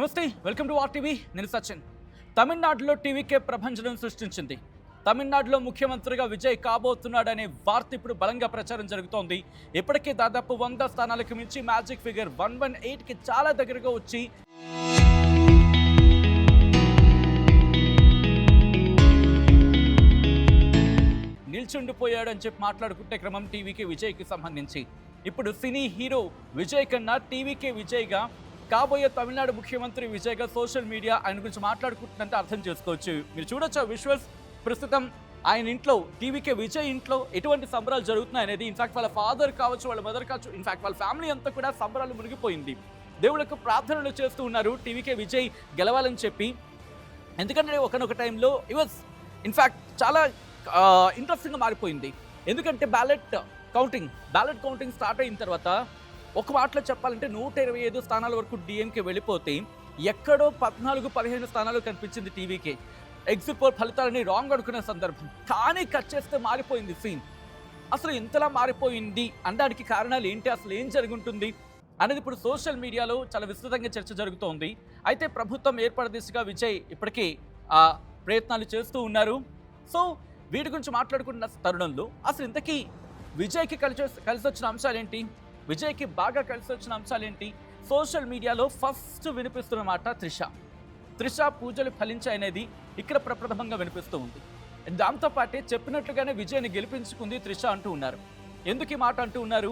నమస్తే, welcome to RTV. నేను సచిన్. తమిళనాడులో టీవీకే ప్రభంజనం సృష్టించింది. తమిళనాడులో ముఖ్యమంత్రిగా విజయ్ కాబోతున్నాడనే వార్త ఇప్పుడు బలంగా ప్రచారం జరుగుతోంది. ఇప్పటికే దాదాపు 100 స్థానాలకు మించి మ్యాజిక్ ఫిగర్ 118కి చాలా దగ్గరగా వచ్చి నిల్చుండిపోయాడని చెప్పి మాట్లాడుకుంటే క్రమం టీవీకే విజయ్కి సంబంధించి ఇప్పుడు సినీ హీరో విజయ్ కన్నా టీవీకే విజయ్గా కాబోయే తమిళనాడు ముఖ్యమంత్రి విజయ్గా సోషల్ మీడియా ఆయన గురించి మాట్లాడుకుంటుందంటే అర్థం చేసుకోవచ్చు. మీరు చూడొచ్చు ఆ విజువల్స్. ప్రస్తుతం ఆయన ఇంట్లో టీవీకే విజయ్ ఇంట్లో ఎటువంటి సంబరాలు జరుగుతున్నాయి అనేది, ఇన్ఫాక్ట్ వాళ్ళ ఫాదర్ కావచ్చు, వాళ్ళ మదర్ కావచ్చు, ఇన్ఫాక్ట్ వాళ్ళ ఫ్యామిలీ అంతా కూడా సంబరాలు మునిగిపోయింది. దేవుళ్ళకు ప్రార్థనలు చేస్తూ ఉన్నారు టీవీకే విజయ్ గెలవాలని చెప్పి. ఎందుకంటే ఒకనొక టైంలో ఇవాజ్ ఇన్ఫాక్ట్ చాలా ఇంట్రెస్టింగ్గా మారిపోయింది. ఎందుకంటే బ్యాలెట్ కౌంటింగ్ స్టార్ట్ అయిన తర్వాత ఒక మాటలో చెప్పాలంటే 125 స్థానాల వరకు డిఎంకే వెళ్ళిపోతే ఎక్కడో 14-15 స్థానాలు కనిపించింది టీవీకే. ఎగ్జిట్ పోల్ ఫలితాలని రాంగ్ అనుకునే సందర్భం. కానీ కట్ చేస్తే మారిపోయింది సీన్. అసలు ఇంతలా మారిపోయింది అనడానికి కారణాలు ఏంటి, అసలు ఏం జరుగుతుంది అనేది ఇప్పుడు సోషల్ మీడియాలో చాలా విస్తృతంగా చర్చ జరుగుతోంది. అయితే ప్రభుత్వం ఏర్పడ దిశగా విజయ్ ఇప్పటికీ ప్రయత్నాలు చేస్తూ ఉన్నారు. సో వీటి గురించి మాట్లాడుకున్న తరుణంలో అసలు ఇంతకీ విజయ్కి కలిసి వచ్చిన అంశాలు ఏంటి, విజయ్కి బాగా కలిసి వచ్చిన అంశాలు ఏంటి? సోషల్ మీడియాలో ఫస్ట్ వినిపిస్తున్న మాట త్రిష పూజలు ఫలించాయనేది ఇక్కడ ప్రప్రథమంగా వినిపిస్తూ ఉంది. దాంతోపాటే చెప్పినట్లుగానే విజయ్ని గెలిపించుకుంది త్రిష అంటూ ఉన్నారు. ఎందుకు ఈ మాట అంటూ ఉన్నారు?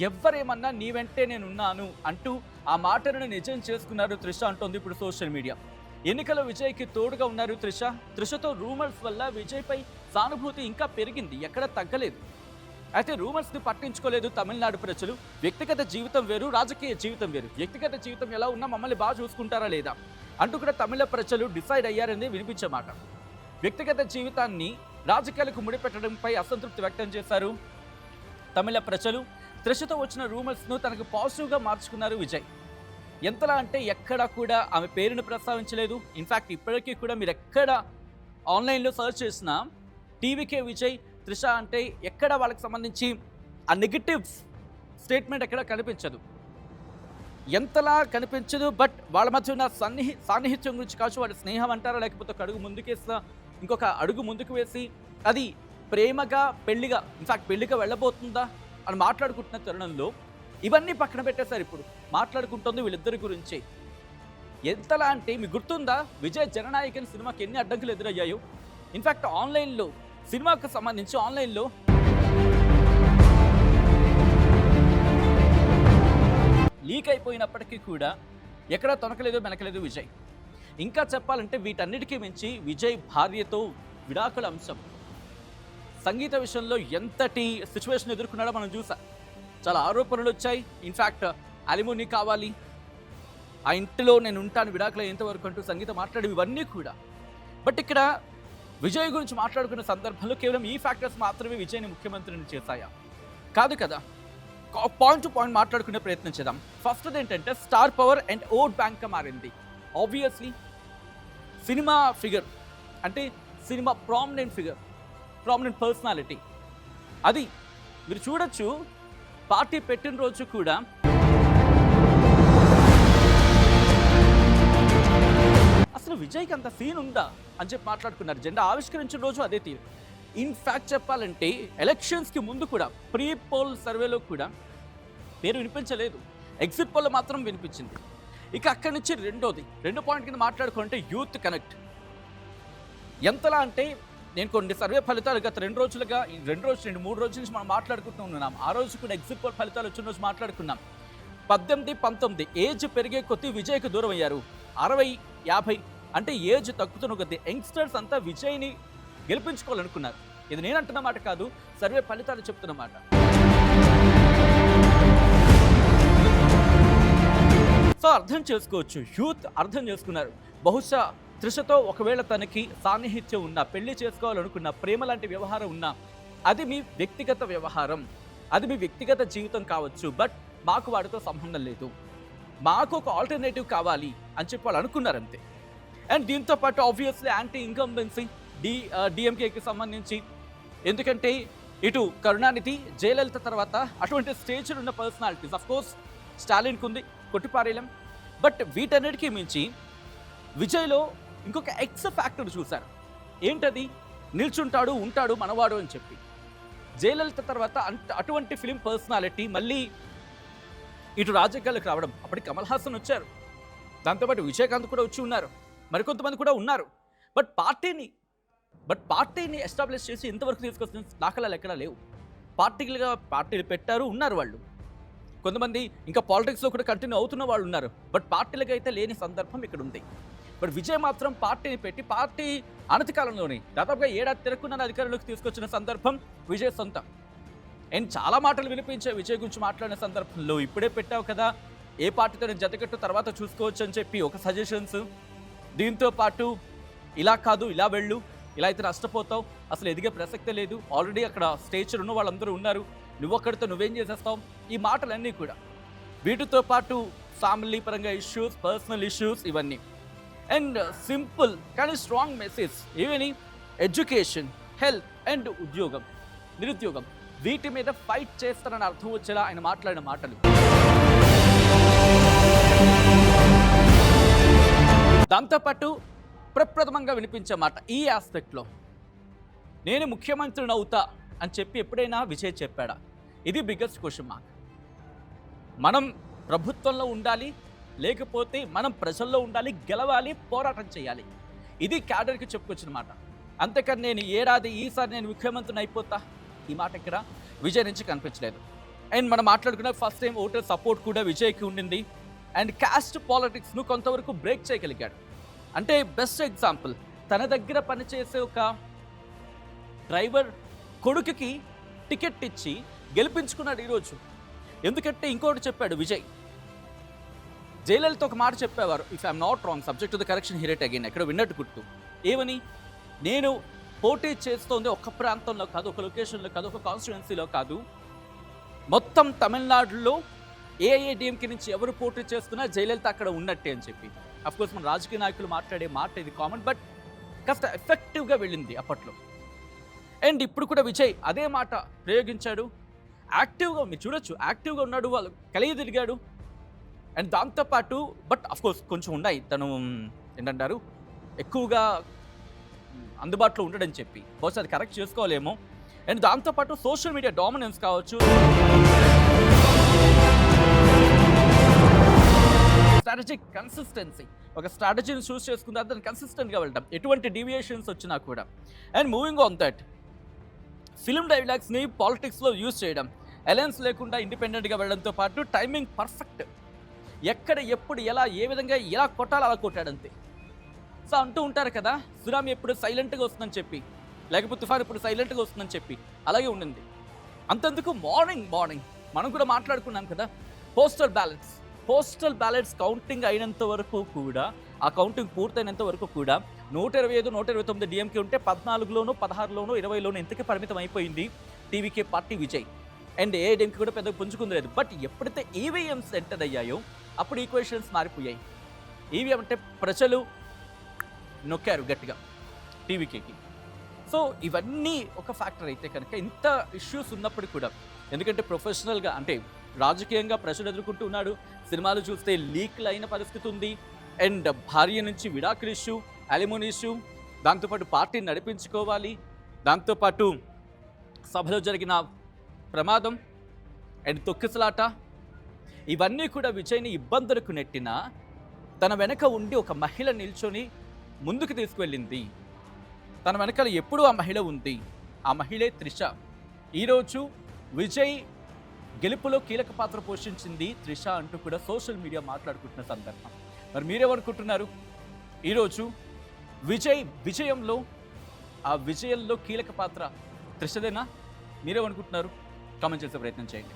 ఎవ్వరేమన్నా నీ వెంటే నేనున్నాను అంటూ ఆ మాటను నిజం చేసుకున్నారు త్రిష అంటోంది ఇప్పుడు సోషల్ మీడియా. ఎన్నికల విజయ్కి తోడుగా ఉన్నారు త్రిషతో రూమర్స్ వల్ల విజయ్పై సానుభూతి ఇంకా పెరిగింది, ఎక్కడ తగ్గలేదు. అయితే రూమర్స్ని పట్టించుకోలేదు తమిళనాడు ప్రజలు. వ్యక్తిగత జీవితం వేరు, రాజకీయ జీవితం వేరు. వ్యక్తిగత జీవితం ఎలా ఉన్నా మమ్మల్ని బాగా చూసుకుంటారా లేదా అంటూ కూడా తమిళ ప్రజలు డిసైడ్ అయ్యారని వినిపించే మాట. వ్యక్తిగత జీవితాన్ని రాజకీయాలకు ముడిపెట్టడంపై అసంతృప్తి వ్యక్తం చేశారు తమిళ ప్రజలు. త్రిషతో వచ్చిన రూమర్స్ను తనకు పాజిటివ్గా మార్చుకున్నారు విజయ్. ఎంతలా అంటే ఎక్కడా కూడా ఆమె పేరును ప్రస్తావించలేదు. ఇన్ఫ్యాక్ట్ ఇప్పటికీ కూడా మీరు ఎక్కడ ఆన్లైన్లో సర్చ్ చేసినా టీవీకే విజయ్ త్రిష అంటే ఎక్కడ వాళ్ళకి సంబంధించి ఆ నెగిటివ్ స్టేట్మెంట్ ఎక్కడ కనిపించదు, ఎంతలా కనిపించదు. బట్ వాళ్ళ మధ్య ఉన్న సాన్నిహిత్యం గురించి కావచ్చు, వాళ్ళ స్నేహం అంటారా, లేకపోతే ఒక అడుగు ముందుకేస్తా ఇంకొక అడుగు ముందుకు వేసి అది ప్రేమగా పెళ్లిగా, ఇన్ఫాక్ట్ పెళ్లిగా వెళ్ళబోతుందా అని మాట్లాడుకుంటున్న తరుణంలో ఇవన్నీ పక్కన పెట్టేశారు. ఇప్పుడు మాట్లాడుకుంటుంది వీళ్ళిద్దరి గురించి. ఎంతలా అంటే మీకు గుర్తుందా విజయ్ జననాయకన్ సినిమాకి ఎన్ని అడ్డంకులు ఎదురయ్యాయో. ఇన్ఫాక్ట్ ఆన్లైన్లో సినిమాకు సంబంధించి ఆన్లైన్లో లీక్ అయిపోయినప్పటికీ కూడా ఎక్కడా తొనకలేదు, వెనకలేదు విజయ్. ఇంకా చెప్పాలంటే వీటన్నిటికీ మించి విజయ్ భార్యతో విడాకుల అంశం, సంగీత విషయంలో ఎంతటి సిచ్యువేషన్ ఎదుర్కొన్నాడో మనం చూసాం. చాలా ఆరోపణలు వచ్చాయి. ఇన్ఫ్యాక్ట్ అలిమోని కావాలి, ఆ ఇంటిలో నేను ఉంటాను, విడాకులు ఎంతవరకు అంటూ సంగీత మాట్లాడి ఇవన్నీ కూడా. బట్ ఇక్కడ విజయ్ గురించి మాట్లాడుకున్న సందర్భంలో కేవలం ఈ ఫ్యాక్టర్స్ మాత్రమే విజయ్ని ముఖ్యమంత్రిని చేశాయా? కాదు కదా. పాయింట్ టు పాయింట్ మాట్లాడుకునే ప్రయత్నం చేద్దాం. ఫస్ట్ ఏంటంటే స్టార్ పవర్ అండ్ ఓట్ బ్యాంక్గా మారింది. ఆబ్వియస్లీ సినిమా ఫిగర్ అంటే సినిమా ప్రామినెంట్ పర్సనాలిటీ. అది మీరు చూడొచ్చు. పార్టీ పెట్టిన రోజు కూడా అసలు విజయ్కి అంత సీన్ ఉందా అని చెప్పి మాట్లాడుకున్నారు. జెండా ఆవిష్కరించిన రోజు అదే తీరు. ఇన్ఫ్యాక్ట్ చెప్పాలంటే ఎలక్షన్స్కి ముందు కూడా ప్రీ పోల్ సర్వేలో కూడా పేరు వినిపించలేదు, ఎగ్జిట్ పోల్లో మాత్రం వినిపించింది. ఇక అక్కడి నుంచి రెండో పాయింట్ కింద మాట్లాడుకుంటే యూత్ కనెక్ట్. ఎంతలా అంటే నేను కొన్ని సర్వే ఫలితాలు గత 2 3 రోజుల నుంచి మనం మాట్లాడుకుంటూ ఉన్నాం. ఆ రోజు కూడా ఎగ్జిట్ పోల్ ఫలితాలు వచ్చిన రోజు మాట్లాడుకున్నాం. 18-19 ఏజ్ పెరిగే కొద్దీ విజయ్కి దూరం అయ్యారు. 60-50 అంటే ఏజ్ తగ్గుతున్న కొద్దీ యంగ్స్టర్స్ అంతా విజయ్ని గెలిపించుకోవాలనుకున్నారు. ఇది నేను అంటున్న మాట కాదు, సర్వే ఫలితాలు చెప్తున్న మాట. సో అర్థం చేసుకోవచ్చు, యూత్ అర్థం చేసుకున్నారు. బహుశా త్రిషతో ఒకవేళ తనకి సాన్నిహిత్యం ఉన్నా, పెళ్లి చేసుకోవాలనుకున్న, ప్రేమ లాంటి వ్యవహారం ఉన్నా, అది మీ వ్యక్తిగత వ్యవహారం, అది మీ వ్యక్తిగత జీవితం కావచ్చు. బట్ మాకు వాటితో సంబంధం లేదు, మాకు ఒక ఆల్టర్నేటివ్ కావాలి అని చెప్పి వాళ్ళు అనుకున్నారంతే. అండ్ దీంతో పాటు ఆబ్వియస్లీ యాంటీ ఇన్కంబెన్సీ డిఎంకేకి సంబంధించి. ఎందుకంటే ఇటు కరుణానిధి, జయలలిత తర్వాత అటువంటి స్టేజ్లో ఉన్న పర్సనాలిటీస్, అఫ్కోర్స్ స్టాలిన్కి ఉంది, కొట్టిపారేలం. బట్ వీటన్నిటికీ మించి విజయ్లో ఇంకొక ఎక్స్ ఫ్యాక్టర్ చూశారు. ఏంటది? నిల్చుంటాడు, ఉంటాడు, మనవాడు అని చెప్పి. జయలలిత తర్వాత అటువంటి ఫిలిం పర్సనాలిటీ మళ్ళీ ఇటు రాజకీయాలకు రావడం. అప్పటికి కమల్ హాసన్ వచ్చారు, దాంతోపాటు విజయకాంత్ కూడా వచ్చి ఉన్నారు, మరికొంతమంది కూడా ఉన్నారు. బట్ పార్టీని ఎస్టాబ్లిష్ చేసి ఇంతవరకు తీసుకొచ్చిన దాఖలాలు ఎక్కడా లేవు. పార్టీలు పెట్టారు, ఉన్నారు వాళ్ళు. కొంతమంది ఇంకా పాలిటిక్స్లో కూడా కంటిన్యూ అవుతున్న వాళ్ళు ఉన్నారు. బట్ పార్టీలకు అయితే లేని సందర్భం ఇక్కడ ఉంది. బట్ విజయ్ మాత్రం పార్టీని పెట్టి పార్టీ అనతి కాలంలోనే దాదాపుగా 7 ఏడాది తిరగకుండా అధికారంలోకి తీసుకొచ్చిన సందర్భం విజయ్ సొంతం. అండ్ చాలా మాటలు వినిపించే విజయ్ గురించి మాట్లాడిన సందర్భంలో, ఇప్పుడే పెట్టావు కదా, ఏ పార్టీతో నేను జతకట్టు తర్వాత చూసుకోవచ్చు అని చెప్పి ఒక సజెషన్స్. దీంతో పాటు ఇలా కాదు, ఇలా వెళ్ళు, ఇలా అయితే నష్టపోతావు, అసలు ఎదిగే ప్రసక్తే లేదు, ఆల్రెడీ అక్కడ స్టేచర్ ఉన్న వాళ్ళందరూ ఉన్నారు, నువ్వొక్కడితో నువ్వేం చేసేస్తావు, ఈ మాటలన్నీ కూడా. వీటితో పాటు ఫ్యామిలీ పరంగా ఇష్యూస్, పర్సనల్ ఇష్యూస్, ఇవన్నీ. అండ్ సింపుల్ కానీ స్ట్రాంగ్ మెసేజ్ ఏమని? ఎడ్యుకేషన్, హెల్త్ అండ్ ఉద్యోగం, నిరుద్యోగం, వీటి మీద ఫైట్ చేస్తారని అర్థం వచ్చేలా ఆయన మాట్లాడిన మాటలు. దాంతోపాటు ప్రప్రథమంగా వినిపించే మాట ఈ ఆస్పెక్ట్లో, నేను ముఖ్యమంత్రిని అవుతా అని చెప్పి ఎప్పుడైనా విజయ్ చెప్పాడా? ఇది బిగ్గెస్ట్ క్వశ్చన్ మార్క్. మనం ప్రభుత్వంలో ఉండాలి, లేకపోతే మనం ప్రజల్లో ఉండాలి, గెలవాలి, పోరాటం చేయాలి. ఇది క్యాడర్కి చెప్పుకొచ్చిన మాట. అంతేకాని నేను ఈసారి నేను ముఖ్యమంత్రిని అయిపోతా, ఈ మాట ఇక్కడ విజయ్ నుంచి కనిపించలేదు. అండ్ మనం మాట్లాడుకున్న ఫస్ట్ టైం ఓటర్ సపోర్ట్ కూడా విజయ్కి ఉండింది. అండ్ కాస్ట్ పాలిటిక్స్ను కొంతవరకు బ్రేక్ చేయగలిగాడు. అంటే బెస్ట్ ఎగ్జాంపుల్, తన దగ్గర పనిచేసే ఒక డ్రైవర్ కొడుకుకి టికెట్ ఇచ్చి గెలిపించుకున్నాడు ఈరోజు. ఎందుకంటే ఇంకోటి చెప్పాడు విజయ్, జయలలిత ఒక మాట చెప్పేవారు, if I'm not wrong, subject to the correction here again, ఎక్కడ విన్నట్టు గుర్తు. ఏమని? నేను పోటీ చేస్తోంది ఒక ప్రాంతంలో కాదు, ఒక లొకేషన్లో కాదు, ఒక కాన్స్టిట్యుయెన్సీలో కాదు, మొత్తం తమిళనాడులో ఏఐఏడిఎంకే నుంచి ఎవరు పోటీ చేస్తున్నా జయలలిత అక్కడ ఉన్నట్టే అని చెప్పి. అఫ్కోర్స్ మన రాజకీయ నాయకులు మాట్లాడే మాట ఇది కామన్, బట్ కాస్త ఎఫెక్టివ్గా వెళ్ళింది అప్పట్లో. అండ్ ఇప్పుడు కూడా విజయ్ అదే మాట ప్రయోగించాడు. యాక్టివ్గా మీరు చూడొచ్చు, యాక్టివ్గా ఉన్నాడు, వాళ్ళు కలిగి తిరిగాడు. అండ్ దాంతోపాటు బట్ అఫ్కోర్స్ కొంచెం ఉన్నాయి, తను ఏంటంటారు ఎక్కువగా అందుబాటులో ఉండడని చెప్పి, బహుశా అది కరెక్ట్ చేసుకోవాలేమో. అండ్ దాంతోపాటు సోషల్ మీడియా డామినెన్స్ కావచ్చు, స్ట్రాటజిక్ కన్సిస్టెన్సీ, ఒక స్ట్రాటజీని చూస్ చేసుకుంటే దాన్ని కన్సిస్టెంట్గా వెళ్ళడం, ఎటువంటి డీవియేషన్స్ వచ్చినా కూడా. And moving on that, film డైలాగ్స్ని పాలిటిక్స్లో యూజ్ చేయడం, అలయన్స్ లేకుండా ఇండిపెండెంట్గా వెళ్ళడంతో పాటు టైమింగ్ పర్ఫెక్ట్, ఎక్కడ ఎప్పుడు ఎలా ఏ విధంగా ఎలా కొట్టాలో అలా కొట్టాడంతే. సో అంటూ ఉంటారు కదా, సునామీ ఎప్పుడు సైలెంట్గా వస్తుందని చెప్పి, లేకపోతే తుఫాన్ ఇప్పుడు సైలెంట్గా వస్తుందని చెప్పి, అలాగే ఉండింది. అంతెందుకు మార్నింగ్ మనం కూడా మాట్లాడుకున్నాం కదా, పోస్టల్ బ్యాలెట్స్ కౌంటింగ్ అయినంత వరకు కూడా, ఆ కౌంటింగ్ పూర్తయినంత వరకు కూడా 125, 129 డిఎంకే ఉంటే 14లోనో 16లోనో 20లోనో ఇంతకీ పరిమితం అయిపోయింది టీవీకే పార్టీ విజయ్. అండ్ ఏఐడిఎంకి కూడా పెద్దగా పుంజుకుంది లేదు. బట్ ఎప్పుడైతే ఈవీఎంస్ ఎంటర్ అయ్యాయో అప్పుడు ఈక్వేషన్స్ మారిపోయాయి. ఈవీఎం అంటే ప్రజలు నొక్కారు గట్టిగా టీవీకేకి. సో ఇవన్నీ ఒక ఫ్యాక్టర్ అయితే కనుక, ఇంత ఇష్యూస్ ఉన్నప్పుడు కూడా, ఎందుకంటే ప్రొఫెషనల్గా అంటే రాజకీయంగా ప్రజలు ఎదుర్కొంటూ ఉన్నాడు, సినిమాలు చూస్తే లీక్లు అయిన పరిస్థితి ఉంది, అండ్ భార్య నుంచి విడాకుల ఇష్యూ, అలిమోని ఇష్యూ, దాంతోపాటు పార్టీని నడిపించుకోవాలి, దాంతోపాటు సభలో జరిగిన ప్రమాదం అండ్ తొక్కిసలాట, ఇవన్నీ కూడా విజయ్ని ఇబ్బందులకు నెట్టిన తన వెనక ఉండి ఒక మహిళ నిల్చొని ముందుకు తీసుకువెళ్ళింది. తన వెనకాల ఎప్పుడూ ఆ మహిళ ఉంది, ఆ మహిళే త్రిష. ఈరోజు విజయ్ గెలుపులో కీలక పాత్ర పోషించింది త్రిష అంటూ కూడా సోషల్ మీడియా మాట్లాడుకుంటున్న సందర్భం. మరి మీరేమనుకుంటున్నారు? ఈరోజు విజయంలో ఆ విజయంలో కీలక పాత్ర త్రిషదేనా? మీరేమనుకుంటున్నారు? కామెంట్ చేసే ప్రయత్నం చేయండి.